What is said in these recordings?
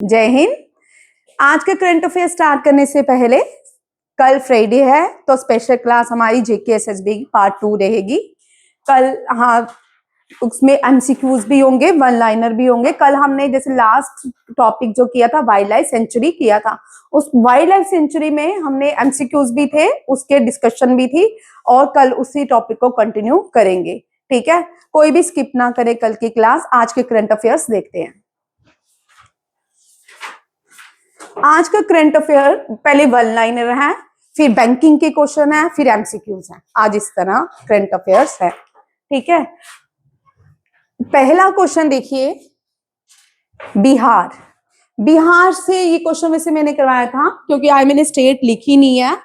जय हिंद। आज का करंट अफेयर स्टार्ट करने से पहले कल फ्राइडे है तो स्पेशल क्लास हमारी जेके एसएसबी पार्ट 2 रहेगी। कल हाँ उसमें एमसीक्यूज भी होंगे, वन लाइनर भी होंगे। कल हमने जैसे लास्ट टॉपिक जो किया था वाइल्ड लाइफ सेंचुरी किया था, उस वाइल्ड लाइफ सेंचुरी में हमने एमसीक्यूज भी थे, उसके डिस्कशन भी थी और कल उसी टॉपिक को कंटिन्यू करेंगे। ठीक है, कोई भी स्किप ना करे कल की क्लास। आज के करंट अफेयर्स देखते हैं। आज का करंट अफेयर पहले वन लाइनर है, फिर बैंकिंग के क्वेश्चन है, फिर एमसीक्यूज है। आज इस तरह करंट अफेयर्स है। ठीक है, पहला क्वेश्चन देखिए, बिहार। बिहार से ये क्वेश्चन वैसे मैंने करवाया था क्योंकि आज मैंने स्टेट लिखी नहीं है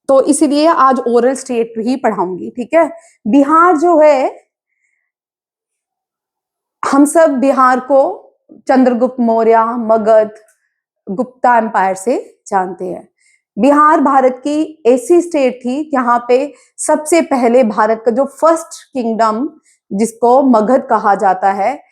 तो इसीलिए आज ओरल स्टेट ही पढ़ाऊंगी। ठीक है, बिहार जो है, हम सब बिहार को चंद्रगुप्त मौर्य, मगध, गुप्ता एम्पायर से जानते हैं। बिहार भारत की ऐसी स्टेट थी जहां पे सबसे पहले भारत का जो फर्स्ट किंगडम, जिसको मगध कहा जाता है,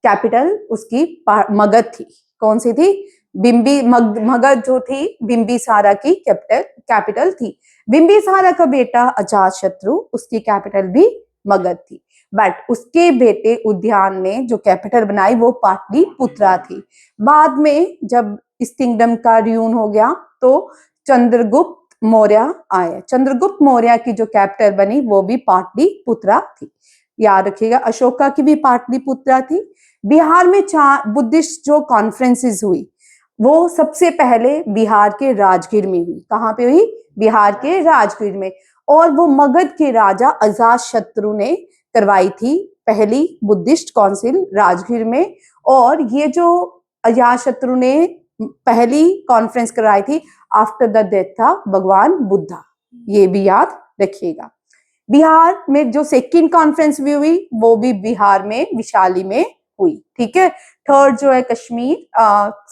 कैपिटल उसकी मगध थी। कौन सी थी? मगध जो थी बिंबिसारा की कैपिटल थी। बिंबिसारा का बेटा अजातशत्रु, उसकी कैपिटल भी मगध थी। बट उसके बेटे उद्यान ने जो कैपिटल बनाई वो पाटलिपुत्रा थी। बाद में जब इस किंगडम का रियून हो गया तो चंद्रगुप्त मौर्य आए। चंद्रगुप्त मौर्य की जो कैपिटल बनी वो भी पाटलिपुत्रा थी। याद रखिएगा, अशोका की भी पाटलिपुत्रा थी। बिहार में 4 बुद्धिस्ट जो कॉन्फ्रेंसेस हुई वो सबसे पहले बिहार के राजगीर में हुई। कहाँ पे हुई? बिहार के राजगीर में। और वो मगध के राजा अजातशत्रु ने करवाई थी पहली बुद्धिस्ट काउंसिल राजगीर में। और ये जो अजातशत्रु ने पहली कॉन्फ्रेंस करवाई थी आफ्टर द डेथ था भगवान बुद्धा, ये भी याद रखिएगा। बिहार में जो सेकंड कॉन्फ्रेंस भी हुई वो भी बिहार में विशाली में हुई। ठीक है, थर्ड जो है कश्मीर,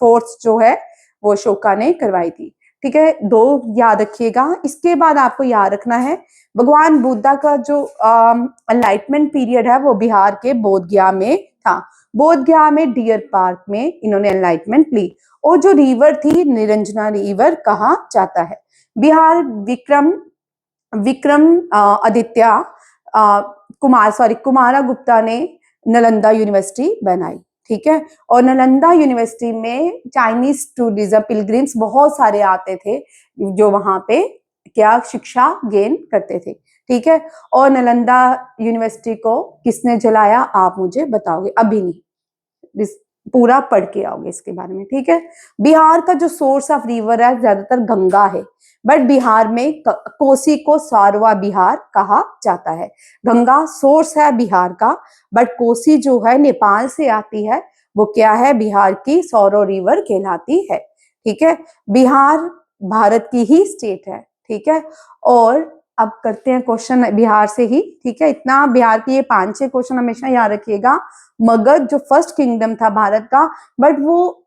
फोर्थ जो है वो अशोका ने करवाई थी। ठीक है, 2 याद रखिएगा। इसके बाद आपको याद रखना है भगवान बुद्धा का जो एनलाइटमेंट पीरियड है वो बिहार के बोध गया में था। बोध गया में डियर पार्क में इन्होंने एनलाइटमेंट ली। और जो रिवर थी निरंजना रिवर कहा जाता है। बिहार विक्रम आदित्य कुमारा गुप्ता ने नालंदा यूनिवर्सिटी बनाई। ठीक है, और नालंदा यूनिवर्सिटी में चाइनीज टूरिज्म पिलग्रिम्स बहुत सारे आते थे जो वहां पे क्या शिक्षा गेन करते थे। ठीक है, और नालंदा यूनिवर्सिटी को किसने जलाया आप मुझे बताओगे, अभी नहीं, पूरा पढ़ के आओगे इसके बारे में। ठीक है, बिहार का जो सोर्स ऑफ रिवर है ज्यादातर गंगा है, बट बिहार में कोसी को सारवा बिहार कहा जाता है। गंगा सोर्स है बिहार का, बट कोसी जो है नेपाल से आती है, वो क्या है? बिहार की सौरो रिवर कहलाती है। ठीक है, बिहार भारत की ही स्टेट है। ठीक है, और अब करते हैं क्वेश्चन बिहार से ही। ठीक है, इतना बिहार की ये 5-6 क्वेश्चन हमेशा याद रखिएगा। मगध जो फर्स्ट किंगडम था भारत का, बट वो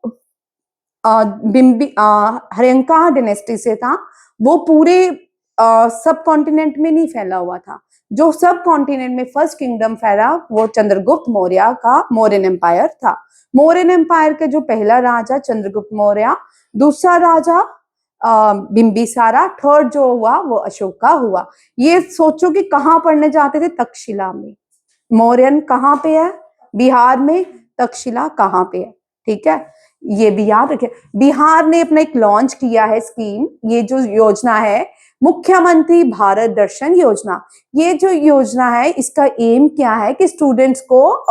हर्यंका डायनेस्टी से था। वो पूरे सब कॉन्टिनेंट में नहीं फैला हुआ था। जो सब कॉन्टिनेंट में फर्स्ट किंगडम फैला वो चंद्रगुप्त मौर्य का मौर्यन एम्पायर था। मौर्यन एम्पायर का जो पहला राजा चंद्रगुप्त मौर्य, दूसरा राजा बिंबिसारा, थर्ड जो हुआ वो अशोका हुआ। ये सोचो कि कहाँ पढ़ने जाते थे? तक्षशिला में। मौर्यन कहाँ पे है? बिहार में। तक्षशिला कहाँ पे है? ठीक है, ये भी याद रखें। बिहार ने अपना एक लॉन्च किया है स्कीम, ये जो योजना है मुख्यमंत्री भारत दर्शन योजना। ये जो योजना है इसका एम क्या है कि स्टूडेंट्स को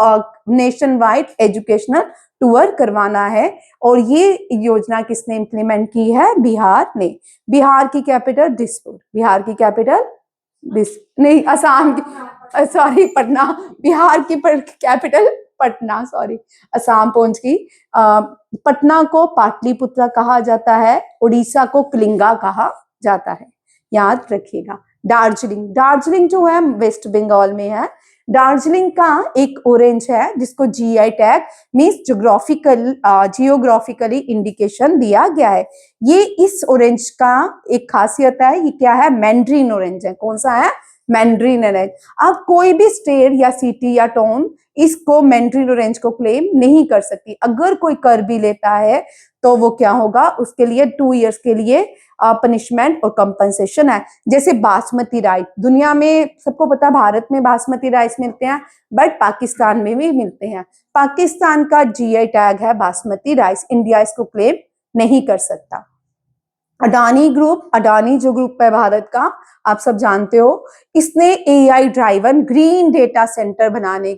नेशन वाइड एजुकेशनल टूर करवाना है। और ये योजना किसने इंप्लीमेंट की है? बिहार ने। बिहार की कैपिटल दिसपुर। बिहार की कैपिटल नहीं, असम की, सॉरी पटना। बिहार की कैपिटल पटना, सॉरी, असम पहुंच गई। पटना को पाटलिपुत्रा कहा जाता है, उड़ीसा को कलिंगा कहा जाता है, याद रखिएगा। दार्जिलिंग जो है वेस्ट बंगाल में है। दार्जिलिंग का एक ऑरेंज है जिसको GI tag means geographically indication दिया गया है। ये इस ऑरेंज का एक खासियत है, ये क्या है? मैंड्रीन ऑरेंज है। कौन सा है? Mandarin orange. अब कोई भी स्टेट या सिटी या टाउन इसको मैंड्रिन ऑरेंज को क्लेम नहीं कर सकती। अगर कोई कर भी लेता है तो वो क्या होगा, उसके लिए 2 इयर्स के लिए पनिशमेंट और कंपनसेशन है। जैसे बासमती राइस, दुनिया में सबको पता है भारत में बासमती राइस मिलते हैं, बट पाकिस्तान में भी मिलते हैं। पाकिस्तान का जीआई टैग है बासमती राइस, इंडिया इसको क्लेम नहीं कर सकता। अडानी ग्रुप, अडानी जो ग्रुप है भारत का, आप सब जानते हो, इसने AI driven green data centre बनाने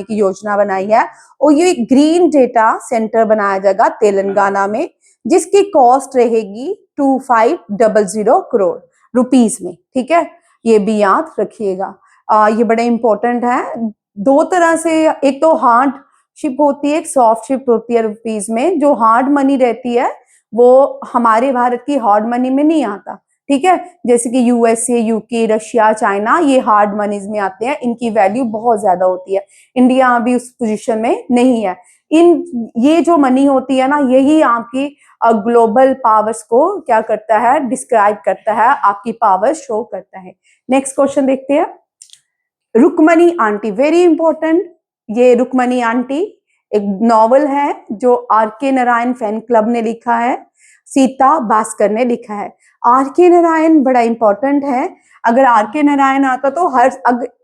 की योजना बनाई है। और ये ग्रीन डेटा सेंटर बनाया जाएगा तेलंगाना में, जिसकी कॉस्ट रहेगी 2500 करोड़ रुपीस में। ठीक है, ये भी याद रखिएगा। ये बड़े इंपॉर्टेंट है। दो तरह से, एक तो हार्ड शिप होती है, एक सॉफ्ट शिप होती है रुपीस में। जो हार्ड मनी रहती है वो हमारे भारत की हार्ड मनी में नहीं आता। ठीक है, जैसे कि यूएसए, यूके, रशिया, चाइना, ये हार्ड मनीज में आते हैं, इनकी वैल्यू बहुत ज्यादा होती है। इंडिया अभी उस पोजीशन में नहीं है। ये जो मनी होती है ना, यही आपकी ग्लोबल पावर्स को क्या करता है, डिस्क्राइब करता है, आपकी पावर शो करता है। नेक्स्ट क्वेश्चन देखते हैं। Rukmani aunty, very important. ये रुक्मणी आंटी एक नॉवल है जो आर के नारायण फैन क्लब ने लिखा है, सीता भास्कर ने लिखा है। आर के नारायण बड़ा इंपॉर्टेंट है। अगर आर के नारायण आता तो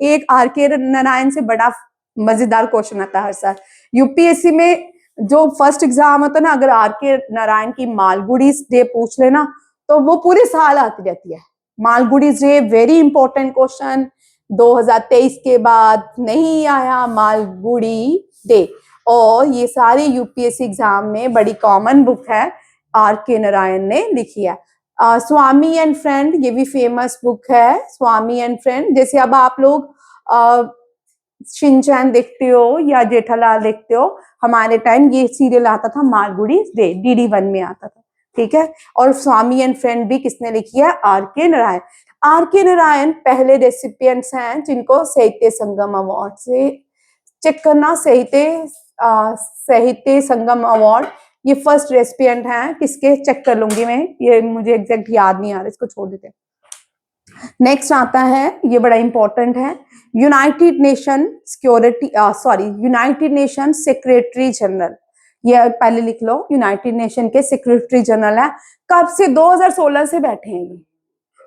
एक आर के नारायण से बड़ा मजेदार क्वेश्चन आता है हर साल यूपीएससी में। जो फर्स्ट एग्जाम होता है ना, अगर आर के नारायण की मालगुडीज डे पूछ लेना तो वो पूरे साल आती रहती है। Malgudi's day very important question. 2023 के बाद नहीं आया मालगुडी डे, और ये सारे यूपीएससी एग्जाम में बड़ी कॉमन बुक है, आर के नारायण ने लिखी है। स्वामी एंड फ्रेंड, ये भी फेमस बुक है, स्वामी एंड फ्रेंड। जैसे अब आप लोग शिनचैन देखते हो या जेठालाल देखते हो, हमारे टाइम ये सीरियल आता था मालगुडी डे, DD1 में आता था। ठीक है, और स्वामी एंड फ्रेंड भी किसने लिखी है, आर के नारायण। आर के नारायण पहले रेसिपिएंट्स हैं जिनको साहित्य संगम अवार्ड से, चेक करना, साहित्य संगम अवार्ड, ये फर्स्ट रेसिपिएंट हैं किसके, चेक कर लूंगी मैं, ये मुझे एग्जैक्ट याद नहीं आ रहा, इसको छोड़ देते हैं। नेक्स्ट आता है, ये बड़ा इंपॉर्टेंट है, United nation United nation secretary general. ये पहले लिख लो, यूनाइटेड नेशन के सेक्रेटरी जनरल है। कब से, 2016 से बैठे हैं ये।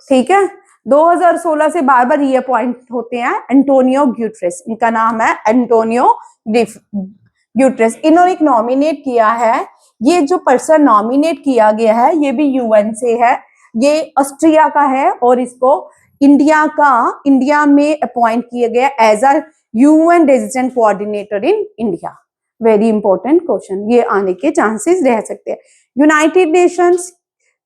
ठीक है, 2016 से बार बार ये अपॉइंट होते हैं, एंटोनियो ग्यूट्रेस, इनका नाम है एंटोनियो ग्यूट्रेस। इन्होंने एक नॉमिनेट किया है, ये जो पर्सन नॉमिनेट किया गया है ये भी यूएन से है, ये ऑस्ट्रिया का है, और इसको इंडिया में अपॉइंट किया गया as a UN resident coordinator in India. Very important question, ये आने के चांसेस रह सकते हैं। United nations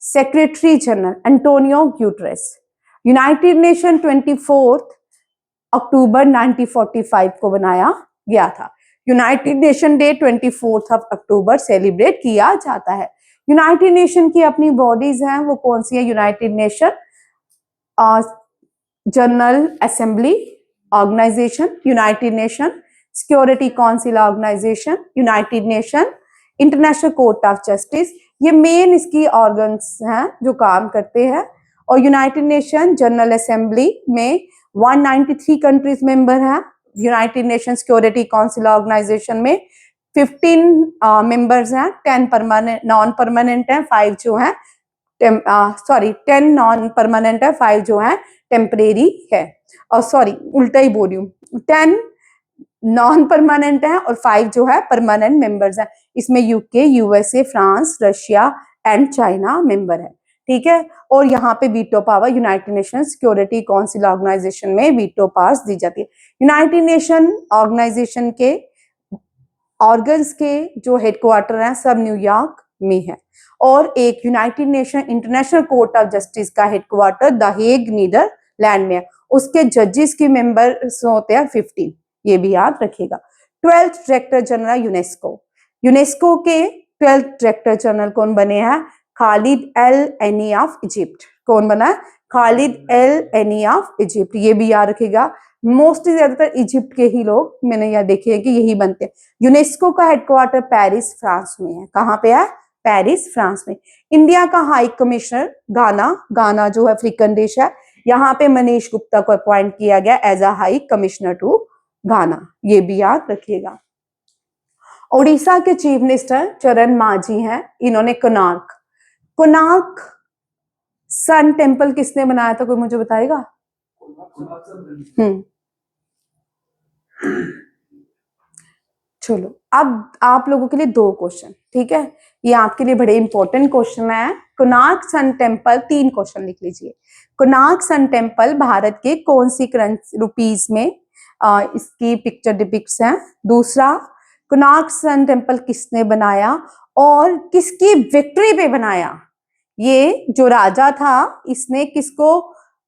secretary general Antonio Guterres, united nation 24 October 1945 को बनाया गया था। United nation day 24 October celebrate किया जाता है। यूनाइटेड नेशन की अपनी बॉडीज हैं, वो कौन सी है, United Nation General Assembly organisation, United Nation Security Council organisation, United Nation International Court of Justice, ये मेन इसकी ऑर्गन्स हैं जो काम करते हैं। और यूनाइटेड नेशन जनरल असेंबली में 193 कंट्रीज मेंबर हैं। United Nation Security Council organisation में 15 मेंबर्स हैं, 10 परमानेंट नॉन परमानेंट हैं, 5 जो हैं 10 नॉन परमानेंट है, 5 जो हैं टेम्परेरी है। और उल्टा ही बोल रही हूँ, 10 नॉन परमानेंट है और 5 जो है परमानेंट मेंबर्स हैं। इसमें UK, USA, France, Russia and China member है। ठीक है, और यहाँ पे veto power United Nation Security Council organisation में वीटो पावर्स दी जाती है। यूनाइटेड नेशन ऑर्गेनाइजेशन के ऑर्गन्स के जो हेडक्वार्टर हैं सब न्यूयॉर्क में है, और एक United Nation International Court of justice का हेडक्वार्टर द हेग नीदरलैंड में है। उसके जजेस के मेंबर्स होते हैं 15, ये भी याद रखिएगा। 12th डायरेक्टर जनरल यूनेस्को के 12th डायरेक्टर जनरल कौन बने हैं, Khalid L any of Egypt. कौन बना है, Khalid L any of Egypt, ये भी याद रखिएगा। मोस्टली ज्यादातर इजिप्ट के ही लोग मैंने यहाँ देखे हैं कि यही बनते हैं। यूनेस्को का हेडक्वार्टर पेरिस फ्रांस में है। कहाँ पे है, पेरिस फ्रांस में। इंडिया का हाई कमिश्नर गाना जो है अफ्रीकन देश है, यहाँ पे मनीष गुप्ता को अपॉइंट किया गया as a high commissioner to Ghana, ये भी याद रखिएगा। ओडिशा के चीफ मिनिस्टर चरण मांझी हैं, इन्होंने कोणार्क सन टेम्पल किसने बनाया था, कोई मुझे बताएगा? चलो अब आप लोगों के लिए 2 क्वेश्चन, ठीक है, ये आपके लिए बड़े इंपॉर्टेंट क्वेश्चन है। कोणार्क सन टेम्पल, 3 क्वेश्चन लिख लीजिए। कोणार्क सन टेम्पल भारत के कौन सी करेंसी रुपीज में इसकी पिक्चर डिपिक्ट्स है? दूसरा, कोणार्क सन टेम्पल किसने बनाया और किसकी विक्ट्री पे बनाया? ये जो राजा था इसने किसको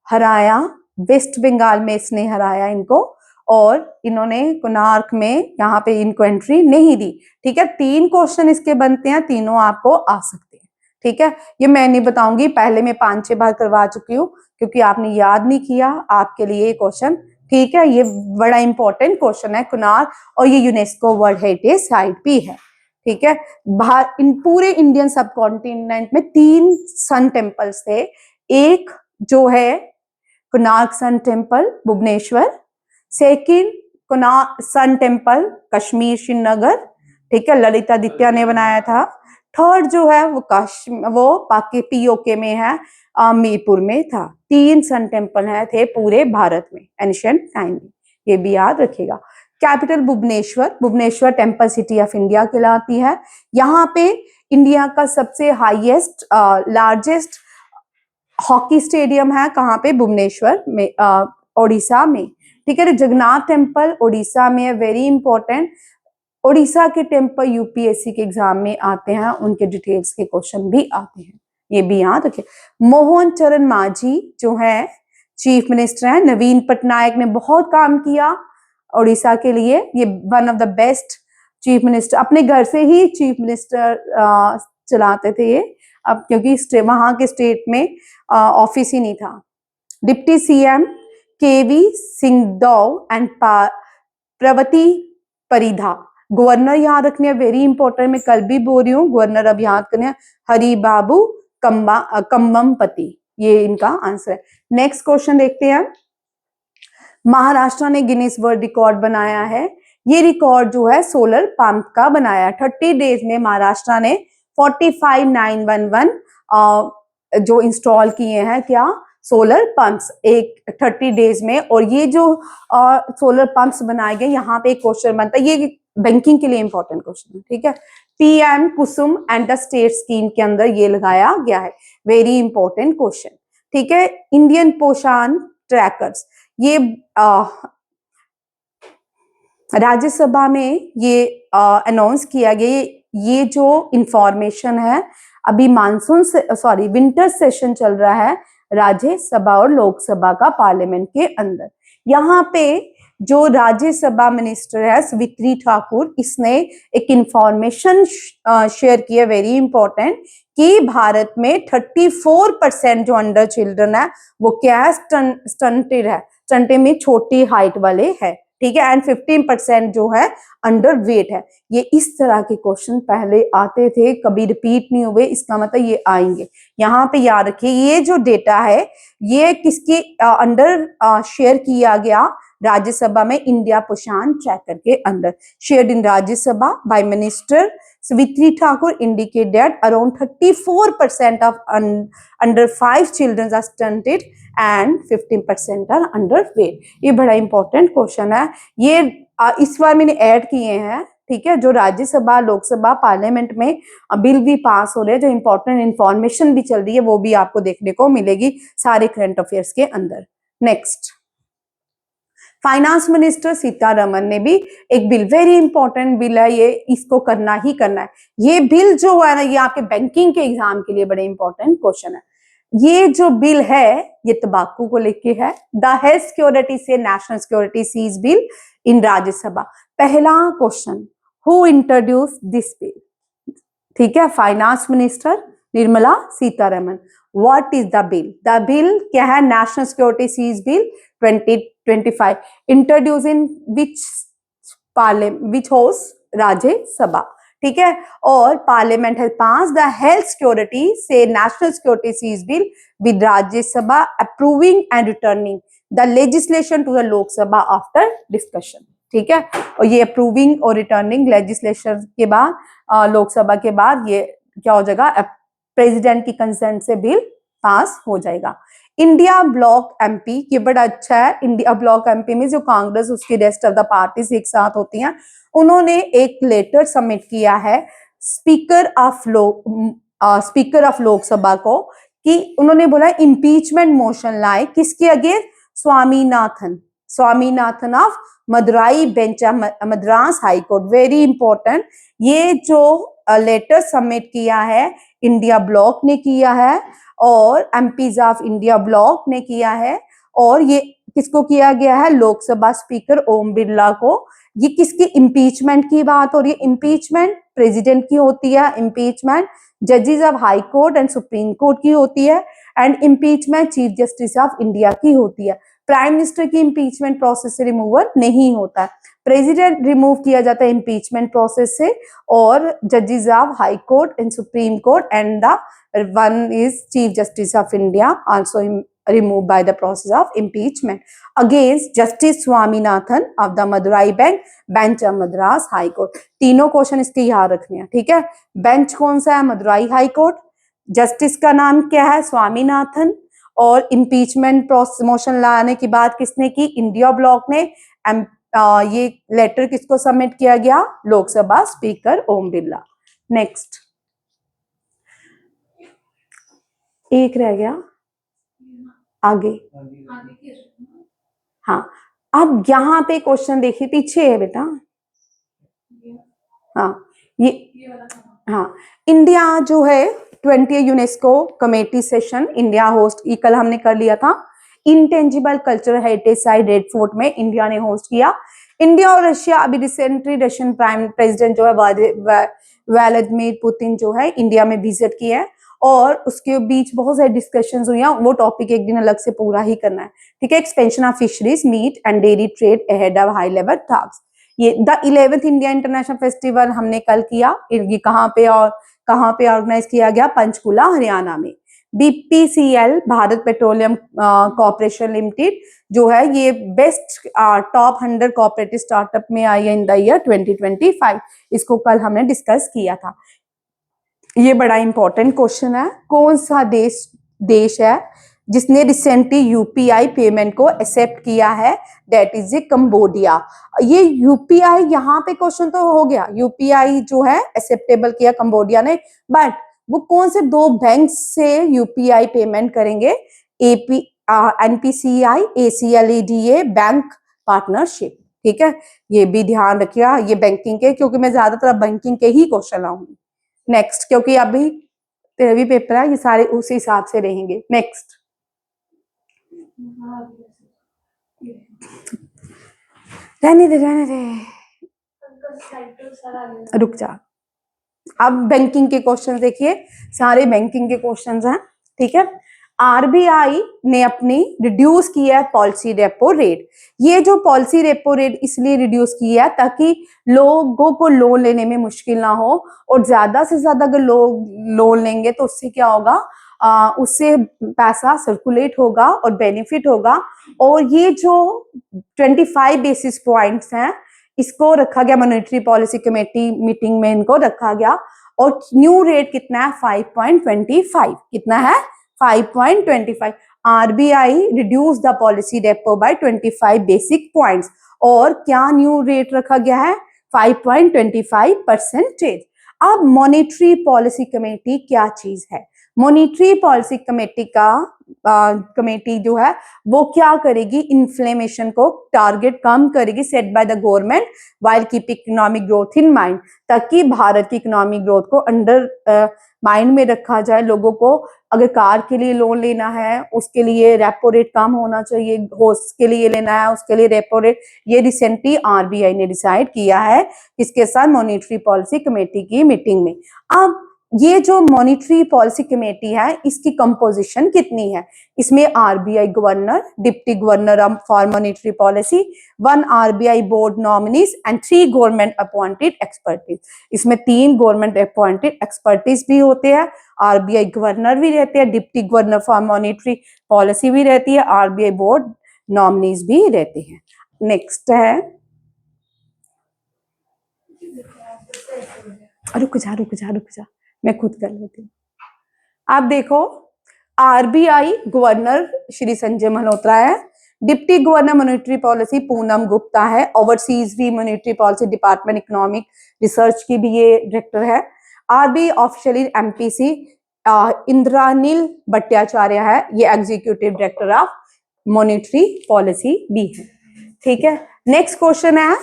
हराया? वेस्ट बंगाल में इसने हराया इनको, और इन्होंने कोणार्क में यहाँ पे इनको एंट्री नहीं दी। ठीक है, 3 क्वेश्चन इसके बनते हैं, तीनों आपको आ सकते हैं। ठीक है, ये मैं नहीं बताऊंगी, पहले मैं 5-6 बार करवा चुकी हूँ क्योंकि आपने याद नहीं किया, आपके लिए ये क्वेश्चन। ठीक है, ये बड़ा इंपॉर्टेंट क्वेश्चन है कोणार्क, और ये यूनेस्को वर्ल्ड हेरिटेज साइट भी है। ठीक है, इन पूरे इंडियन सब कॉन्टिनेंट में 3 सन टेम्पल्स थे। एक जो है Konark sun temple Bhubaneswar, second Konark sun temple Kashmir Srinagar, ठीक है, ललितादित्य ने बनाया था। थर्ड जो है वो पीओके में है, मीरपुर में था। 3 सन टेम्पल थे पूरे भारत में एंशिएंट टाइम में, ये भी याद रखिएगा। Capital Bhubaneswar temple city of India कहलाती है। यहाँ पे इंडिया का सबसे हाईएस्ट लार्जेस्ट हॉकी स्टेडियम है, कहाँ पे? भुवनेश्वर में, ओडिशा में। ठीक है, जगन्नाथ टेम्पल ओडिशा में है, वेरी इंपॉर्टेंट। ओडिशा के टेम्पल यूपीएससी के एग्जाम में आते हैं, उनके डिटेल्स के क्वेश्चन भी आते हैं, ये भी याद रखिए। मोहन चरण मांझी जो है चीफ मिनिस्टर है, नवीन पटनायक ने बहुत काम किया ओडिशा के लिए, ये one of the best chief minister, अपने घर से ही चीफ मिनिस्टर चलाते थे ये, अब क्योंकि वहां के स्टेट में ऑफिस ही नहीं था। Deputy CM KV Singhdeo and Pravati Parida, governor याद रखने हैं, वेरी इंपॉर्टेंट, मैं कल भी बोल रही हूँ, गवर्नर अब याद करने हैं, हरि बाबू कम्बमपति, ये इनका आंसर है। नेक्स्ट क्वेश्चन देखते हैं। महाराष्ट्र ने गिनीज वर्ल्ड रिकॉर्ड बनाया है, ये रिकॉर्ड जो है सोलर पंप का बनाया। 30 डेज में महाराष्ट्र ने 45,911 जो इंस्टॉल किए हैं, क्या? सोलर पंप्स, एक 30 डेज में। और ये जो सोलर पंप्स बनाए गए, यहाँ पे एक क्वेश्चन बनता है, ये बैंकिंग के लिए इंपॉर्टेंट क्वेश्चन है। ठीक है, PM Kusum and the state scheme के अंदर ये लगाया गया है, वेरी इंपॉर्टेंट क्वेश्चन। ठीक है, इंडियन पोषण ट्रैकर्स, ये राज्यसभा में ये अनाउंस किया गया। ये जो इंफॉर्मेशन है, अभी मानसून से सॉरी विंटर सेशन चल रहा है राज्यसभा और लोकसभा का पार्लियामेंट के अंदर। यहाँ पे जो राज्यसभा मिनिस्टर है सवित्री ठाकुर, इसने एक इंफॉर्मेशन शेयर किया, वेरी इंपॉर्टेंट, कि भारत में 34% जो अंडर चिल्ड्रन है वो क्या है? स्टंटेड है, स्टंटेड में छोटी हाइट वाले है। ठीक है, एंड 15% जो है अंडर वेट है। ये इस तरह के क्वेश्चन पहले आते थे, कभी रिपीट नहीं हुए, इसका मतलब ये आएंगे। यहाँ पे याद रखिए, ये जो डेटा है ये किसके अंडर शेयर किया गया? राज्यसभा में, इंडिया पोषण ट्रैकर के अंदर, shared in Rajya Sabha by minister Savitri Thakur indicate that around 34% of under 5 children are stunted and 15% are underweight. ये बड़ा इंपॉर्टेंट क्वेश्चन है, ये इस बार मैंने ऐड किए हैं। ठीक है, जो राज्यसभा लोकसभा पार्लियामेंट में बिल भी पास हो रहे हैं, जो इंपॉर्टेंट इंफॉर्मेशन भी चल रही है, वो भी आपको देखने को मिलेगी सारे करंट अफेयर्स के अंदर। नेक्स्ट, फाइनेंस मिनिस्टर सीतारमन ने भी एक बिल, वेरी इंपॉर्टेंट बिल है ये, इसको करना ही करना है। ये बिल जो है ना, ये आपके बैंकिंग के एग्जाम के लिए बड़े इंपॉर्टेंट क्वेश्चन है। ये जो बिल है ये तंबाकू को लेके है। द हेल्थ सिक्योरिटी से national security cess bill in Rajya Sabha. पहला question, who introduce this bill? ठीक है, finance minister Nirmala Sitharaman. What is the bill? The bill क्या है? National security cess bill 2025 introduced in which house? Rajya Sabha. ठीक है। और parliament has pass the health security से national security cess bill with Rajya Sabha approving and returning the legislation to the Lok Sabha after discussion, ठीक है। और ये अप्रूविंग और returning legislation के बाद लोकसभा के बाद ये क्या हो जाएगा, प्रेसिडेंट की कंसेंट से बिल पास हो जाएगा। इंडिया ब्लॉक एमपी, ये बड़ा अच्छा है। इंडिया ब्लॉक एमपी में जो कांग्रेस उसकी रेस्ट ऑफ द पार्टीज एक साथ होती हैं, उन्होंने एक लेटर सबमिट किया है स्पीकर ऑफ लोकसभा को, कि उन्होंने बोला इम्पीचमेंट मोशन लाए किसके against, Swaminathan of Madurai bench Madras high court. Very important, ये जो लेटर सबमिट किया है इंडिया ब्लॉक ने किया है और एमपीज ऑफ इंडिया ब्लॉक ने किया है, और ये किसको किया गया है, लोकसभा स्पीकर ओम बिरला को। ये किसकी इम्पीचमेंट की बात हो रही है, इम्पीचमेंट प्रेसिडेंट की होती है, इम्पीचमेंट जजेस of high court and supreme court की होती है, and impeachment chief justice of India की होती है। प्राइम मिनिस्टर की इम्पीचमेंट प्रोसेस से रिमूवल नहीं होता है, प्रेसिडेंट रिमूव किया जाता है इम्पीचमेंट प्रोसेस से, और जजेस of high court and supreme court and the one is chief justice of India also removed by the process of impeachment against justice Swaminathan of the Madurai bench of Madras High Court। तीनों question इसके याद रखने हैं, ठीक है। Bench कौन सा है, मदुराई हाई कोर्ट, जस्टिस का नाम क्या है, स्वामीनाथन, और इम्पीचमेंट प्रोसेस मोशन लाने की बात किसने की, इंडिया ब्लॉक ने। ये लेटर किसको सबमिट किया गया, लोकसभा स्पीकर ओम बिरला। नेक्स्ट, एक रह गया आगे। हाँ, अब यहाँ पे क्वेश्चन देखिए, पीछे है बेटा। हाँ, हाँ, इंडिया जो है 20 UNESCO committee session India host, ये कल हमने कर लिया था। Intangible cultural heritage site red fort में इंडिया ने होस्ट किया। इंडिया और रशिया, अभी रिसेंटली रशियन प्राइम प्रेसिडेंट जो है व्लादिमीर पुतिन जो है इंडिया में विजिट किया है, और उसके बीच बहुत सारी डिस्कशंस हुई हैं। वो टॉपिक एक दिन अलग से पूरा ही करना है, ठीक है। Expansion of fisheries, meat and dairy trade ahead of high level talks. ये the 11th India international festival हमने कल किया। ये कहाँ पे ऑर्गेनाइज किया गया, पंचकुला हरियाणा में। BPCL Bharat petroleum corporation limited जो है, ये बेस्ट टॉप 100 कोऑपरेटिव स्टार्टअप में आई है इन द ईयर 2025। इसको कल हमने डिस्कस किया था। ये बड़ा इंपॉर्टेंट क्वेश्चन है, कौन सा देश है जिसने रिसेंटली यूपीआई पेमेंट को एक्सेप्ट किया है, दैट इज ए कंबोडिया। ये यूपीआई यहाँ पे क्वेश्चन तो हो गया, यूपीआई जो है एक्सेप्टेबल किया कंबोडिया ने, बट वो कौन से दो बैंक से यूपीआई पेमेंट करेंगे, एनपीसीआई एसीएलईडीए बैंक पार्टनरशिप, ठीक है। ये भी ध्यान रखिएगा, ये बैंकिंग के, क्योंकि मैं ज्यादातर बैंकिंग के ही क्वेश्चन लाऊंगी। नेक्स्ट, क्योंकि अभी 13वीं पेपर है, ये सारे उसी हिसाब से रहेंगे। नेक्स्ट, रहने दे, रुक जा। अब बैंकिंग के क्वेश्चन देखिए, सारे बैंकिंग के क्वेश्चंस हैं, ठीक है। आरबीआई ने अपनी रिड्यूस किया है पॉलिसी रेपो रेट। ये जो पॉलिसी रेपो रेट इसलिए रिड्यूस किया है ताकि लोगों को लोन लेने में मुश्किल ना हो, और ज्यादा से ज्यादा अगर लोग लोन लेंगे तो उससे क्या होगा, उससे पैसा सर्कुलेट होगा और बेनिफिट होगा। और ये जो 25 बेसिस पॉइंट्स हैं, इसको रखा गया मॉनेटरी पॉलिसी कमेटी मीटिंग में, इनको रखा गया, और न्यू रेट कितना है, 5.25। कितना है, 5.25। RBI reduce the policy repo by 25 basic points, और क्या न्यू रेट रखा गया है, 5.25%। अब मॉनेटरी पॉलिसी कमेटी क्या चीज है, मॉनेटरी पॉलिसी कमेटी का कमेटी जो है वो क्या करेगी, इन्फ्लेमेशन को टारगेट कम करेगी, set by the government while keep economic growth in mind, ताकि भारत की इकोनॉमिक ग्रोथ को अंडर माइंड में रखा जाए। लोगों को अगर कार के लिए लोन लेना है उसके लिए रेपो रेट कम होना चाहिए, हाउस के लिए लेना है उसके लिए रेपो रेट। ये रिसेंटली आरबीआई ने डिसाइड किया है इसके साथ मॉनेटरी पॉलिसी कमेटी की मीटिंग में। अब ये जो मॉनिटरी पॉलिसी कमेटी है इसकी कंपोजिशन कितनी है? इसमें RBI governor, deputy governor for monetary policy, 1 RBI board nominees and 3 government appointed expertise. इसमें 3 गवर्नमेंट अपॉइंटेड एक्सपर्टीज भी होते हैं, आरबीआई गवर्नर भी रहते हैं, deputy governor for monetary policy भी रहती है, आरबीआई बोर्ड नॉमिनीज भी रहते हैं। नेक्स्ट है, रुक जा, मैं खुद कर लेती हूँ। आप देखो, आरबीआई गवर्नर श्री संजय मल्होत्रा है, deputy governor monetary policy Poonam Gupta है, ओवरसीज भी monetary policy department economic research की भी ये डायरेक्टर है, आरबीआई ऑफिशियली एमपीसी इंद्रानील भट्टाचार्य है, ये executive director of monetary policy भी है। ठीक है, नेक्स्ट क्वेश्चन है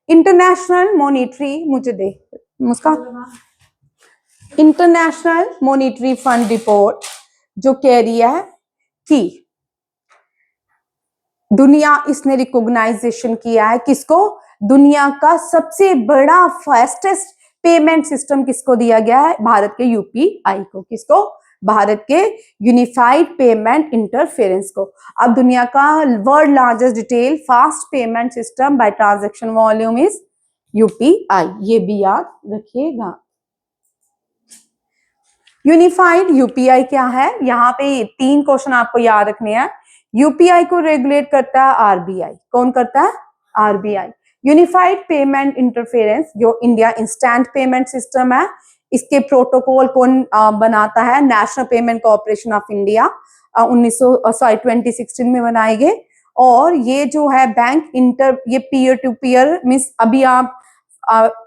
इंटरनेशनल मॉनेटरी, मुझे दे मुस्कान, इंटरनेशनल मॉनेटरी फंड रिपोर्ट जो कह रही है कि दुनिया, इसने रिकॉग्नाइजेशन किया है किसको, दुनिया का सबसे बड़ा फास्टेस्ट पेमेंट सिस्टम किसको दिया गया है, भारत के यूपीआई को। किसको, भारत के यूनिफाइड पेमेंट इंटरफेरेंस को। अब दुनिया का world largest detail fast payment system by transaction volume is UPI, ये भी याद रखिएगा। यूनिफाइड यूपीआई क्या है, यहाँ पे 3 क्वेश्चन आपको याद रखने हैं। यूपीआई को रेगुलेट करता है आरबीआई, कौन करता है, आरबीआई। यूनिफाइड पेमेंट इंटरफेरेंस जो इंडिया इंस्टेंट पेमेंट सिस्टम है, इसके प्रोटोकॉल कौन बनाता है, national payment corporation of India 2016 में बनाए गए। और ये जो है बैंक इंटर, ये पीयर टू पीयर मीन्स, अभी आप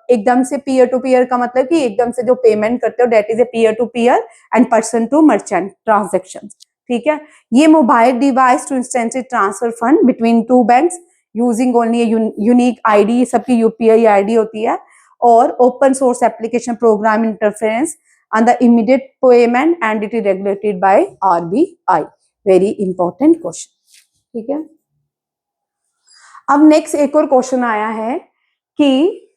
एकदम से पीयर टू पीयर का मतलब कि एकदम से जो पेमेंट करते हो, that is a peer to peer and person to merchant transaction. ठीक है, ये mobile device to instantly transfer fund between 2 banks using only unique ID, सबकी यूपीआई आईडी होती है। और open source application program interference on the immediate payment and it is regulated by RBI. Very important question. ठीक है, अब next एक और question आया है कि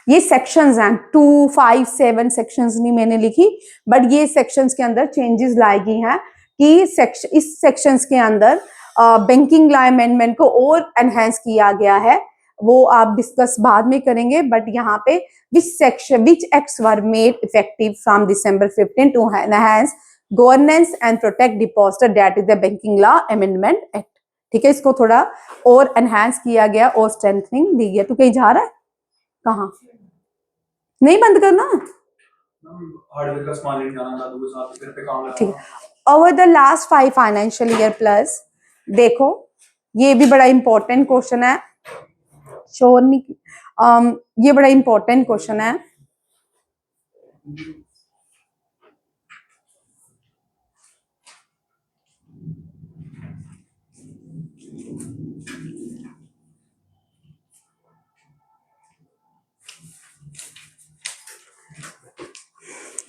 ये सेक्शंस हैं 2, 5, 7 सेक्शंस नहीं मैंने लिखी, बट ये सेक्शंस के अंदर चेंजेस लाई गई हैं कि इस सेक्शंस के अंदर बैंकिंग लॉ अमेंडमेंट को और एनहेंस किया गया है, वो आप डिस्कस बाद में करेंगे। बट यहाँ पे which acts were made effective from December 15 to enhance governance and protect depositor, that is the banking law amendment act. ठीक है, इसको थोड़ा और एनहेंस किया गया और स्ट्रेंथनिंग दी गई। तू कहीं जा रहा है, कहाँ, नहीं बंद करना, हार्डवेयर का सामान लेने जाना दादू के साथ, घर पे काम लगा। ठीक, over the last 5 financial year plus, देखो ये भी बड़ा इंपॉर्टेंट क्वेश्चन है, शोर नहीं, ये बड़ा इंपॉर्टेंट क्वेश्चन है।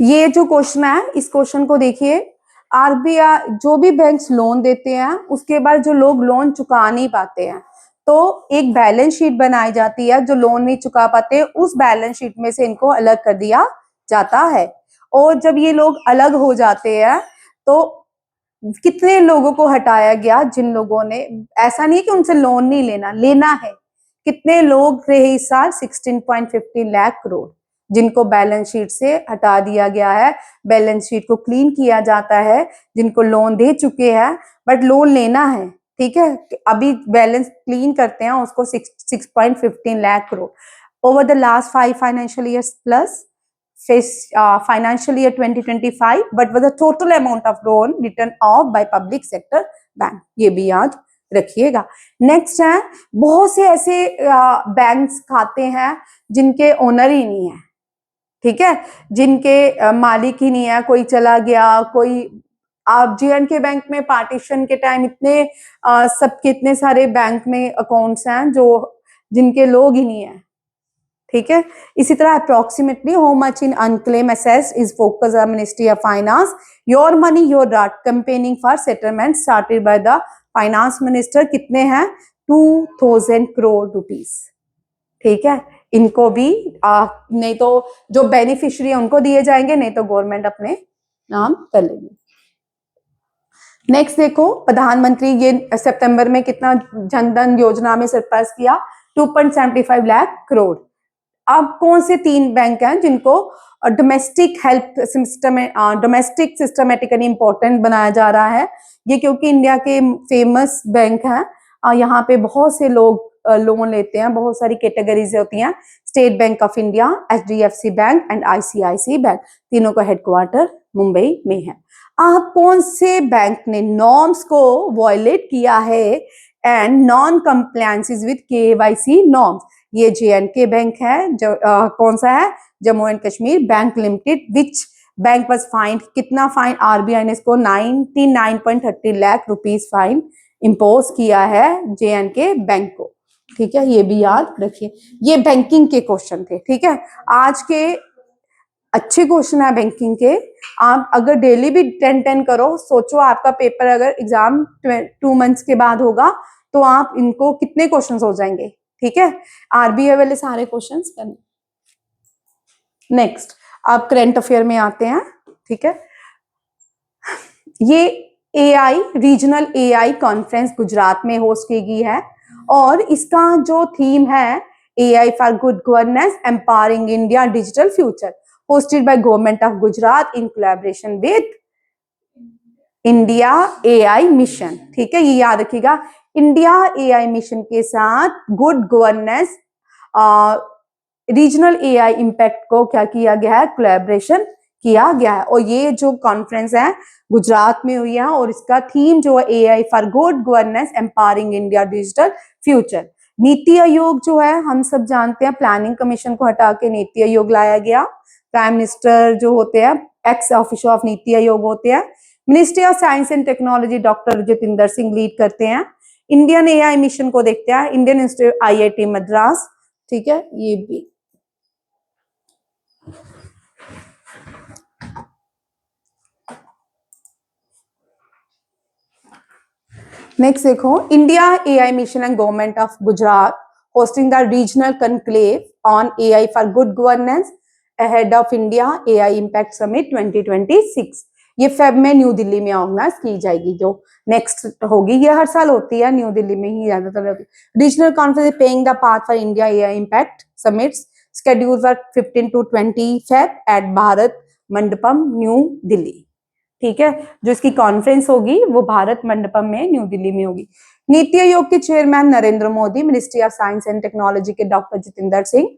ये जो क्वेश्चन है, इस क्वेश्चन को देखिए, आरबीआई जो भी बैंक्स लोन देते हैं उसके बाद जो लोग लोन चुका नहीं पाते हैं तो एक बैलेंस शीट बनाई जाती है, जो लोन नहीं चुका पाते उस बैलेंस शीट में से इनको अलग कर दिया जाता है। और जब ये लोग अलग हो जाते हैं तो कितने लोगों को हटाया गया, जिन लोगों ने, ऐसा नहीं कि उनसे लोन नहीं लेना है, कितने लोग रहे इस साल, 16.50 लाख करोड़ जिनको बैलेंस शीट से हटा दिया गया है। बैलेंस शीट को क्लीन किया जाता है, जिनको लोन दे चुके हैं बट लोन लेना है, ठीक है, अभी बैलेंस क्लीन करते हैं उसको 6.15 lakh crore. Over the last 5 financial years plus financial year 2025, but was the total amount of loan written off by public sector bank, ये भी याद रखिएगा। नेक्स्ट है, बहुत से ऐसे बैंक्स खाते हैं जिनके ओनर ही नहीं है, ठीक है, जिनके मालिक ही नहीं है, कोई चला गया, कोई, आप J&K बैंक में पार्टीशन के टाइम इतने सबके इतने सारे बैंक में अकाउंट्स हैं जो जिनके लोग ही नहीं है, ठीक है। इसी तरह approximately how much in unclaim assets is focus on ministry of finance, your money your right campaigning for settlement started by the finance minister, कितने हैं, 2000 करोड़ रुपीस, ठीक है। इनको भी नहीं तो जो बेनिफिशियरी है उनको दिए जाएंगे, नहीं तो गवर्नमेंट अपने नाम कर लेगी। नेक्स्ट देखो, प्रधानमंत्री ये सितंबर में कितना जनधन योजना में सरपास किया, 2.75 लाख करोड़। अब कौन से 3 बैंक हैं जिनको domestic help system domestic systematically important बनाया जा रहा है? ये क्योंकि इंडिया के फेमस बैंक हैं, यहाँ पे बहुत से लोग लोन लेते हैं, बहुत सारी कैटेगरीज होती हैं। State bank of India, HDFC bank and ICICI bank, तीनों का हेडक्वार्टर मुंबई में है। अब कौन से बैंक ने नॉर्म्स को वायलेट किया है and non compliances with KYC norms? ये JNK बैंक है, जो कौन सा है, Jammu and Kashmir bank limited, which bank was find, कितना फाइन RBI ने इसको 99.30 लाख रुपीस फाइन इम्पोज किया है JNK बैंक को। ठीक है, ये भी याद रखिए। ये बैंकिंग के क्वेश्चन थे। ठीक है, आज के अच्छे क्वेश्चन है बैंकिंग के। आप अगर डेली भी 10 करो, सोचो आपका पेपर अगर एग्जाम 2 मंथ्स के बाद होगा तो आप इनको कितने क्वेश्चंस हो जाएंगे। ठीक है, RBI वाले सारे क्वेश्चंस करने। नेक्स्ट, आप करंट अफेयर में आते हैं। ठीक है, ये AI regional AI conference Gujarat में होस्ट की गई है और इसका जो थीम है AI for good governance empowering India digital future, hosted by Government of Gujarat in collaboration with India AI mission. ठीक है, ये याद रखिएगा, इंडिया AI मिशन के साथ good governance regional AI impact को क्या किया गया है, कोलैबोरेशन किया गया है। और ये जो कॉन्फ्रेंस है गुजरात में हुई है और इसका थीम जो है AI for good governance empowering India digital future. NITI Aayog जो है हम सब जानते हैं, प्लानिंग कमीशन को हटा के नीति आयोग लाया गया। प्राइम मिनिस्टर जो होते हैं x officer of NITI Aayog होते हैं। Ministry of science and technology doctor Jitendra Singh lead करते हैं। इंडियन AI मिशन को देखते हैं इंडियन इंस्टीट्यूट IIT मद्रास। ठीक है, ये भी नेक्स्ट देखो, India AI mission and government of Gujarat hosting the regional conclave on AI for good governance ahead of India AI impact summit 2026। ये फेब में न्यू दिल्ली में ऑर्गेनाइज की जाएगी, जो नेक्स्ट होगी। ये हर साल होती है, न्यू दिल्ली में ही ज्यादातर। Regional conference paying the path for India AI impact summits scheduled for 15 to 20 Feb at Bharat Mandapam new Delhi. ठीक है, जो इसकी कॉन्फ्रेंस होगी वो भारत मंडपम में न्यू दिल्ली में होगी। नीति आयोग के chairman Narendra Modi, ministry of science and technology के doctor Jitendra Singh,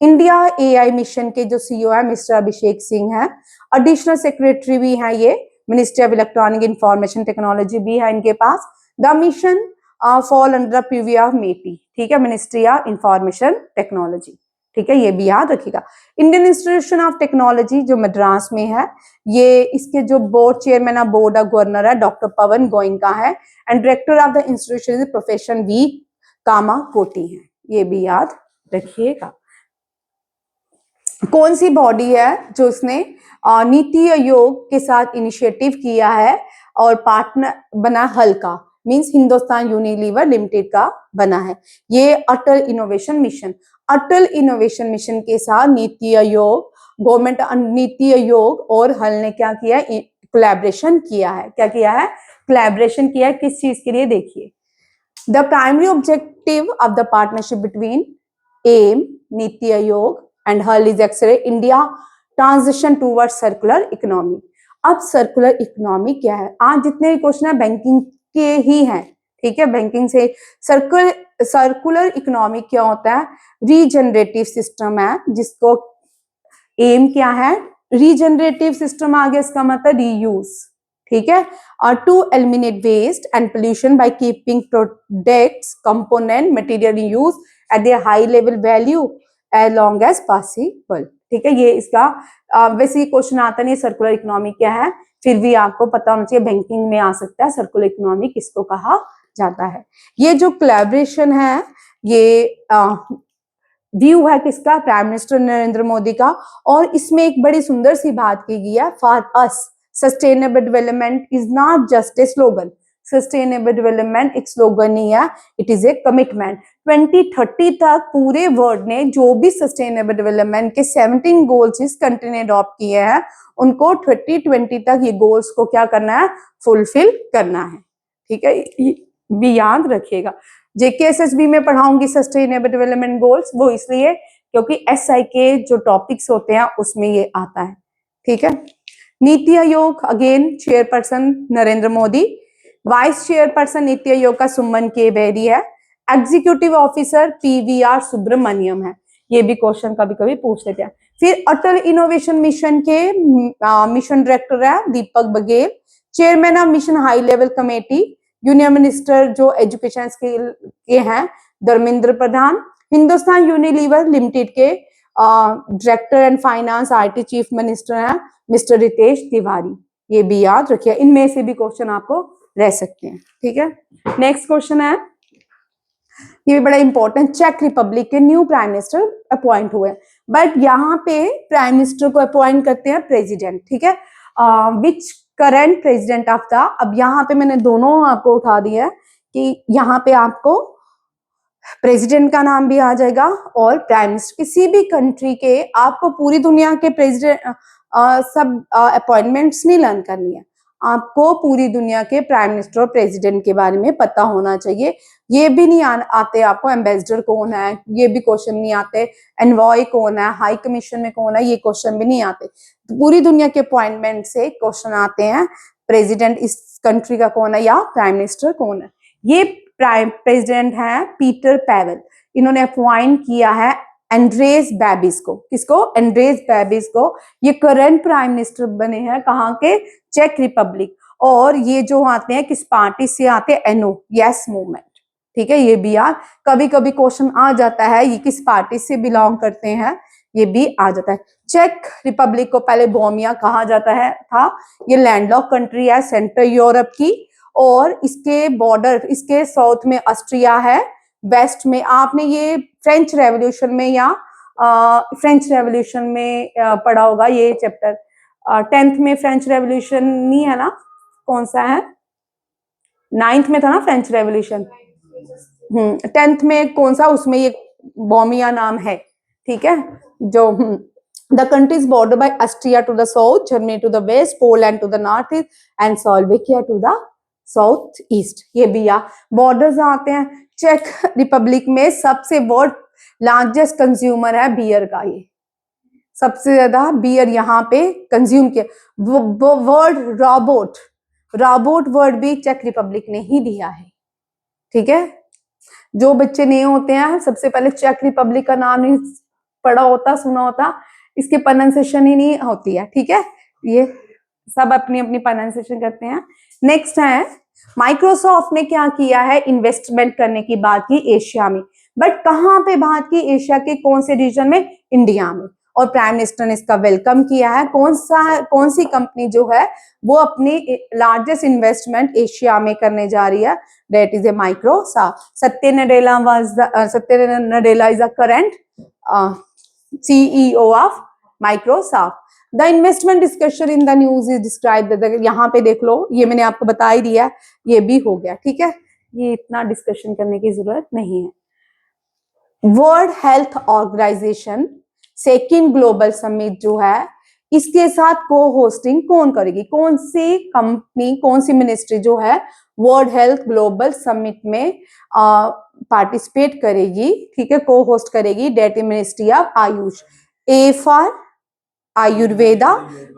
India AI mission के जो CEO है मिस्टर अभिषेक सिंह है, एडिशनल सेक्रेटरी भी है ये, ministry of electronic information technology भी है इनके पास। The mission fall under preview of METI। ठीक है, मिनिस्ट्री ऑफ इंफॉर्मेशन टेक्नोलॉजी। ठीक है, ये भी याद रखिएगा। इंडियन इंस्टीट्यूशन ऑफ टेक्नोलॉजी जो मद्रास में है, ये इसके जो board chairman of board of governor है डॉक्टर पवन गोयनका है and director of the institution profession V Kamakoti है। ये भी याद रखिएगा। कौन सी बॉडी है जो उसने नीति आयोग के साथ इनिशिएटिव किया है और पार्टनर बना, हल्का मींस हिंदुस्तान यूनिलीवर लिमिटेड का बना है। ये अटल इनोवेशन मिशन, अटल इनोवेशन मिशन के साथ नीति आयोग, गवर्नमेंट नीति आयोग और हल ने क्या किया है, कोलैबोरेशन किया है। क्या किया है, कोलैबोरेशन किया है। किस चीज के लिए, देखिए, the primary objective of the partnership between एम नीति आयोग एंड हल is accelerate India transition toward circular economy. अब सर्कुलर इकोनॉमी क्या है, आज जितने भी क्वेश्चन है बैंकिंग के ही हैं। ठीक है, बैंकिंग से सर्कुलर इकोनॉमी क्या होता है, रीजनरेटिव सिस्टम है जिसको एम क्या है, रीजनरेटिव सिस्टम आ गया, इसका मतलब रीयूज। ठीक है, और to eliminate waste and pollution by keeping products component material use at the high level value as long as possible. ठीक है, ये इसका वैसे क्वेश्चन आता नहीं सर्कुलर इकोनॉमी क्या है, फिर भी आपको पता होना चाहिए, बैंकिंग में आ सकता है सर्कुलर इकोनॉमी किसको कहा जाता है। ये जो कोलैबोरेशन है, ये व्यू है किसका, प्राइम मिनिस्टर नरेंद्र मोदी का। और इसमें एक बड़ी सुंदर सी बात की गई है, for us sustainable development is not just a slogan, sustainable development एक स्लोगन नहीं है, इट इज ए कमिटमेंट। 2030 तक पूरे वर्ल्ड ने जो भी सस्टेनेबल डेवलपमेंट के 17 गोल्स इस कंट्री ने अडॉप्ट किए हैं, उनको 2020 तक ये गोल्स को क्या करना है, फुलफिल करना है। ठीक है, भी याद रखिएगा। जेकेएसएसबी में पढ़ाऊंगी सस्टेनेबल डेवलपमेंट गोल्स, वो इसलिए क्योंकि एसआई के जो टॉपिक्स होते हैं उसमें ये आता है। ठीक है, NITI Aayog again chairperson Narendra Modi, vice chairperson NITI Aayog का सुमन के बेरी है, एग्जीक्यूटिव ऑफिसर पीवीआर सुब्रमण्यम है। ये भी क्वेश्चन कभी कभी पूछ लेते हैं। फिर अटल इनोवेशन मिशन के मिशन डायरेक्टर है Deepak Baghel, chairman of mission high level committee, union minister जो एजुकेशन के हैं धर्मेंद्र प्रधान, हिंदुस्तान यूनिलीवर लिमिटेड के director and finance IT chief minister हैं मिस्टर रितेश तिवारी। ये भी याद रखिए, इनमें से भी क्वेश्चन आपको रह सकते हैं। ठीक है, नेक्स्ट क्वेश्चन है, ये भी बड़ा इंपॉर्टेंट, चेक रिपब्लिक के न्यू प्राइम मिनिस्टर अपॉइंट हुए, बट यहाँ पे प्राइम मिनिस्टर को अपॉइंट करते हैं प्रेसिडेंट। ठीक है, विच करंट प्रेसिडेंट ऑफ द, अब यहाँ पे मैंने दोनों आपको उठा दिया है कि यहाँ पे आपको प्रेसिडेंट का नाम भी आ जाएगा और प्राइम मिनिस्टर। किसी भी कंट्री के आपको पूरी दुनिया के प्रेसिडेंट सब अपॉइंटमेंट्स नहीं लर्न करनी है, आपको पूरी दुनिया के प्राइम मिनिस्टर और प्रेसिडेंट के बारे में पता होना चाहिए। ये भी नहीं आते आपको एम्बेसडर कौन है, ये भी क्वेश्चन नहीं आते, एनवॉय कौन है, हाई कमीशन में कौन है, ये क्वेश्चन भी नहीं आते। तो पूरी दुनिया के अपॉइंटमेंट से क्वेश्चन आते हैं, प्रेसिडेंट इस कंट्री का कौन है या प्राइम मिनिस्टर कौन है। ये प्राइम प्रेसिडेंट है पीटर पैवेल, इन्होंने अपॉइंट किया है एंड्रेस बेबिस को। किसको? एंड्रेस बेबिस को। ये करंट प्राइम मिनिस्टर बने हैं कहाँ के? चेक रिपब्लिक। और ये जो आते हैं किस पार्टी से आते हैं? NO, yes movement. ठीक है, ये भी यार कभी कभी क्वेश्चन आ जाता है, ये किस पार्टी से बिलोंग करते हैं, ये भी आ जाता है। चेक रिपब्लिक को पहले बोमिया कहा जाता है था, ये लैंडलॉक कंट्री है सेंट्रल यूरोप की, और इसके बॉर्डर, इसके साउथ में ऑस्ट्रिया है, वेस्ट में आपने ये फ्रेंच रेवोल्यूशन में या फ्रेंच रेवोल्यूशन में पढ़ा होगा ये चैप्टर, 10th में फ्रेंच रेवोल्यूशन नहीं है ना, कौन सा है? 9th में था ना फ्रेंच रेवोल्यूशन। 10th में कौन सा? उसमें ये बोमिया नाम है। ठीक है, जो the country is border by Austria to the south, Germany to the west, Poland to the north east and Slovakia to the south east. ये भी या बॉर्डर्स आते हैं। चेक रिपब्लिक में सबसे वर्ल्ड लार्जेस्ट कंज्यूमर है बियर का, ये सबसे ज्यादा बियर यहाँ पे कंज्यूम किया। वर्ल्ड रोबोट वर्ड भी चेक रिपब्लिक ने ही दिया है। ठीक है, जो बच्चे नए होते हैं सबसे पहले चेक रिपब्लिक का नाम नहीं पढ़ा होता, सुना होता, इसके प्रोनाउंसिएशन ही नहीं होती है। ठीक है, ये सब अपनी अपनी प्रोनाउंसिएशन करते हैं। नेक्स्ट है, माइक्रोसॉफ्ट ने क्या किया है? इन्वेस्टमेंट करने की बात की एशिया में, बट कहाँ पे बात की? एशिया के कौन से रीजन में? इंडिया में। और प्राइम मिनिस्टर ने इसका वेलकम किया है। कौन सी कंपनी जो है वो अपनी लार्जेस्ट इन्वेस्टमेंट एशिया में करने जा रही है? That is a Microsoft. Satya Nadella is the current CEO of Microsoft. The investment discussion in the news is describe, यहाँ पे देख लो, ये मैंने आपको बता ही दिया, ये भी हो गया। ठीक है, ये इतना डिस्कशन करने की जरूरत नहीं है। World Health Organization second global summit जो है, इसके साथ को होस्टिंग कौन करेगी? कौन सी कंपनी, कौन सी मिनिस्ट्री जो है वर्ल्ड हेल्थ ग्लोबल समिट में पार्टिसिपेट करेगी? ठीक है, को होस्ट करेगी। That ministry of AYUSH. A for Ayurveda,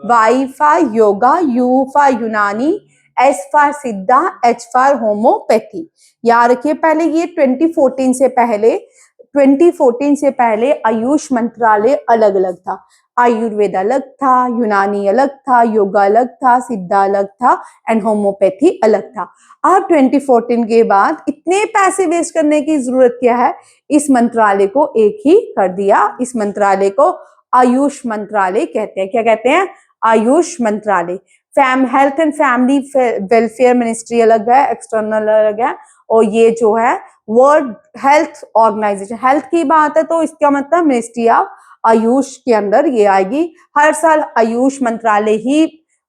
Y for yoga, U for Unani, S for Siddha, H for homeopathy. याद रखिए, पहले ये 2014 से पहले आयुष मंत्रालय अलग अलग था। आयुर्वेद अलग था, यूनानी अलग था, योगा अलग था, सिद्धा अलग था एंड होम्योपैथी अलग था। अब 2014 के बाद इतने पैसे वेस्ट करने की जरूरत क्या है? इस मंत्रालय को एक ही कर दिया। इस मंत्रालय को आयुष मंत्रालय कहते हैं। क्या कहते हैं? आयुष मंत्रालय। Health and family welfare ministry अलग है, एक्सटर्नल अलग है, और ये जो है वर्ल्ड हेल्थ ऑर्गेनाइजेशन, हेल्थ की बात है तो इसका मतलब मिनिस्ट्री ऑफ आयुष के अंदर ये आएगी। हर साल आयुष मंत्रालय ही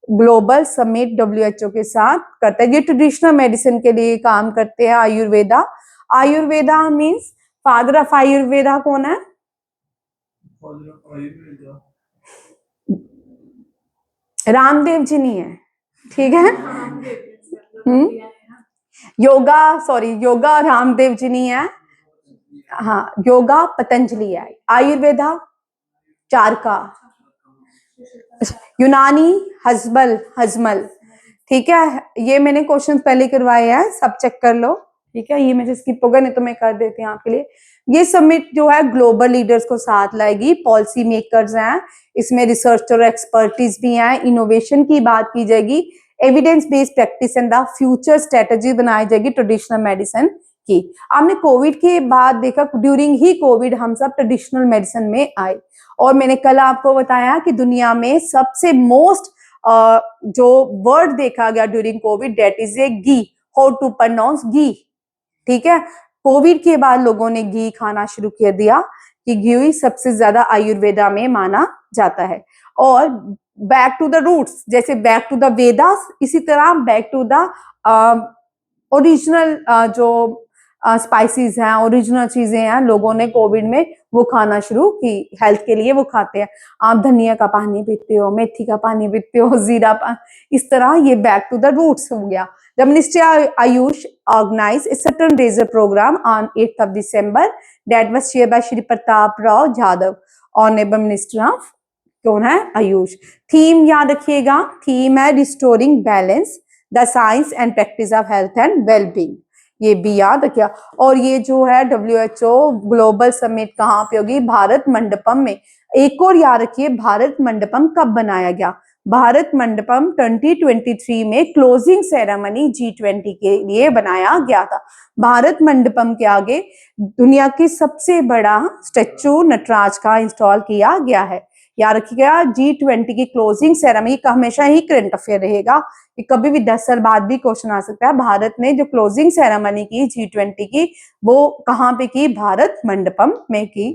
ग्लोबल समिट डब्ल्यूएचओ के साथ करता है। ये ट्रेडिशनल मेडिसिन के लिए काम करते हैं। Ayurveda, Ayurveda means father of Ayurveda कौन है? रामदेव जी नहीं है, ठीक है। योगा, सॉरी, योगा रामदेव जी नहीं है, हाँ, योगा पतंजलि है। आयुर्वेदा चारका, यूनानी हजबल, हजमल, ठीक है। ये मैंने क्वेश्चन पहले करवाए हैं, सब चेक कर लो, ठीक है। ये मुझे स्किप होगा, नहीं तो मैं कर देती हूँ आपके लिए। ये समिट जो है ग्लोबल लीडर्स को साथ लाएगी, पॉलिसी मेकर्स हैं, इसमें रिसर्चर एक्सपर्टीज भी हैं, इनोवेशन की बात की जाएगी, evidence based practice and the future strategy बनाई जाएगी ट्रेडिशनल मेडिसिन की। आपने कोविड के बाद देखा, ड्यूरिंग ही कोविड हम सब ट्रेडिशनल मेडिसिन में आए, और मैंने कल आपको बताया कि दुनिया में सबसे मोस्ट जो वर्ड देखा गया during covid, that is a ghee, how to pronounce ghee, ठीक है। कोविड के बाद लोगों ने घी खाना शुरू कर दिया कि घी सबसे ज्यादा आयुर्वेदा में माना जाता है। और बैक टू द रूट्स, जैसे बैक टू द वेदास, इसी तरह बैक टू द ओरिजिनल जो स्पाइसेस हैं, ओरिजिनल चीजें हैं, लोगों ने कोविड में वो खाना शुरू की, हेल्थ के लिए वो खाते हैं। आप धनिया का पानी पीते हो, मेथी का पानी पीते हो, जीरा पानी, इस तरह ये बैक टू द रूट्स हो गया। The Ministry of Ayush organized a certain laser program on 8th of December that was chaired by Shri Pratap Rao Jadhav, Honorable Minister of कौन है? आयुष। थीम याद रखिएगा, थीम है restoring balance, the science and practice of health and wellbeing, ये भी याद रखिए। और ये जो है डब्ल्यूएचओ ग्लोबल समिट कहाँ पे होगी? भारत मंडपम में। एक और याद रखिए, भारत मंडपम कब बनाया गया? भारत मंडपम 2023 में क्लोजिंग सेरेमनी G20 के लिए बनाया गया था। भारत मंडपम के आगे दुनिया की सबसे बड़ा स्टेचू नटराज का इंस्टॉल किया गया है। याद रखिएगा, G20 की क्लोजिंग सेरेमनी का हमेशा ही करंट अफेयर रहेगा, कि कभी भी 10 साल बाद भी क्वेश्चन आ सकता है। भारत ने जो क्लोजिंग सेरेमनी की G20 की, वो कहाँ पे की? भारत मंडपम में की।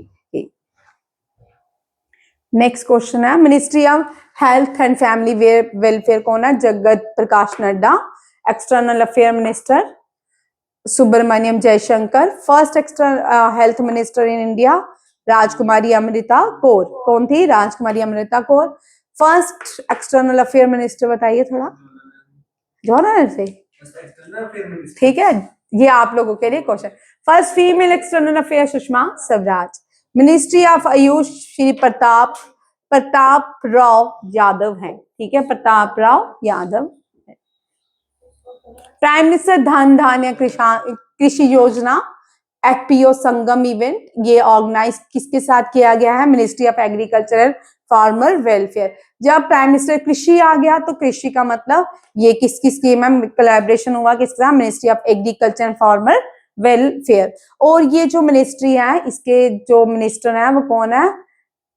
नेक्स्ट क्वेश्चन है, ministry of health and family welfare कौन है? Jagat Prakash Nadda. External affair minister Subrahmanyam Jaishankar. First external health minister in India Rajkumari Amrita Kaur. कौन थी? Rajkumari Amrita Kaur. First external affair minister बताइए थोड़ा, जवाहर से, ठीक है। ये आप लोगों के लिए question. First female external affair Sushma Swaraj. Ministry of Ayush Shri Pratap Rao Yadav हैं, ठीक है, प्रताप राव यादव। प्राइम मिनिस्टर धन धान्य कृषि योजना एफपीओ संगम इवेंट, ये ऑर्गेनाइज किसके साथ किया गया है? Ministry of agriculture and farmer welfare. जब प्राइम मिनिस्टर कृषि आ गया तो कृषि का मतलब ये किसकी स्कीम है? कोलैबोरेशन हुआ किसके साथ? Ministry of agriculture and farmer welfare. और ये जो मिनिस्ट्री है, इसके जो मिनिस्टर हैं वो कौन है?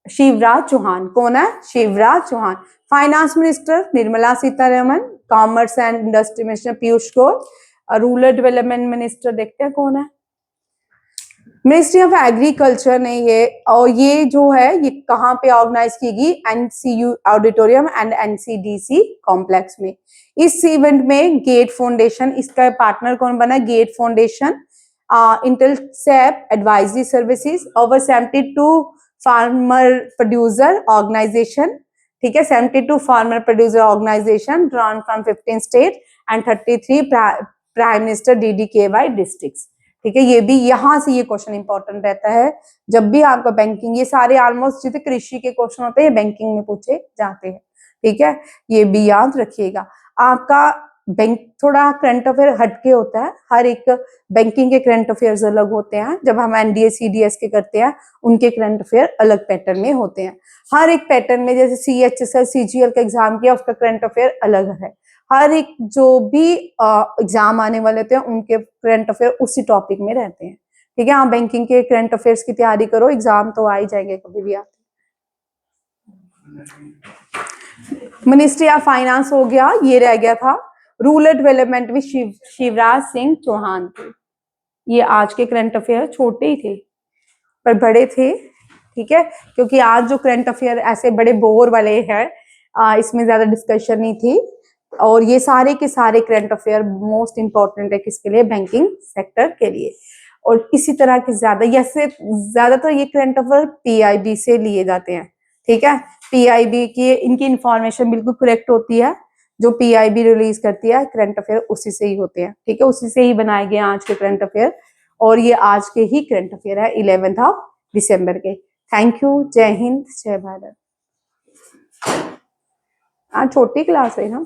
शिवराज चौहान। कौन है? Shivraj Chouhan. Finance minister Nirmala Sitharaman. Commerce and industry minister Piyush Goyal. Rural development minister देखते हैं कौन है? मिनिस्ट्री ऑफ एग्रीकल्चर ने ये, और ये जो है ये कहाँ पे ऑर्गेनाइज की गई? NCU auditorium and NCDC complex में। इस इवेंट में गेट फाउंडेशन, इसका पार्टनर कौन बना? Gate foundation, Intellecap advisory services, over 72 farmer producer organisation, ठीक है, 72 farmer producer organisation drawn from 15 state and 33 prime minister DDKY districts, ठीक है। ये भी यहाँ से ये क्वेश्चन इंपॉर्टेंट रहता है जब भी आपका बैंकिंग, ये सारे ऑलमोस्ट जितने कृषि के क्वेश्चन होते हैं बैंकिंग में पूछे जाते हैं, ठीक है, ये भी याद रखिएगा। आपका बैंक थोड़ा करंट अफेयर हटके होता है, हर एक बैंकिंग के करंट अफेयर्स अलग होते हैं। जब हम एनडीए सीडीएस के करते हैं उनके करंट अफेयर अलग पैटर्न में होते हैं। हर एक पैटर्न में, जैसे CHSL CGL का एग्जाम किया उसका करंट अफेयर अलग है। हर एक जो भी एग्जाम आने वाले होते हैं उनके करंट अफेयर उसी टॉपिक में रहते हैं, ठीक है। आप बैंकिंग के करंट अफेयर्स की तैयारी करो, एग्जाम तो आ ही जाएंगे कभी भी आते। मिनिस्ट्री ऑफ फाइनेंस हो गया, ये रह गया था। रूरल डेवलपमेंट में शिवराज सिंह चौहान थे। ये आज के करंट अफेयर छोटे ही थे पर बड़े थे, ठीक है, क्योंकि आज जो करंट अफेयर ऐसे बड़े बोर वाले हैं इसमें ज्यादा डिस्कशन नहीं थी। और ये सारे के सारे करंट अफेयर मोस्ट इंपॉर्टेंट है किसके लिए, बैंकिंग सेक्टर के लिए। और इसी तरह के ज्यादातर ये करंट अफेयर पीआईबी से लिए जाते हैं, ठीक है। पीआईबी की इनकी इंफॉर्मेशन बिल्कुल करेक्ट होती है, जो पीआईबी रिलीज करती है करंट अफेयर उसी से ही होते हैं, ठीक है, उसी से ही बनाए गए आज के करंट अफेयर। और ये आज के ही करंट अफेयर है 11 दिसंबर के। थैंक यू, जय हिंद, जय भारत। आज छोटी क्लास है ना।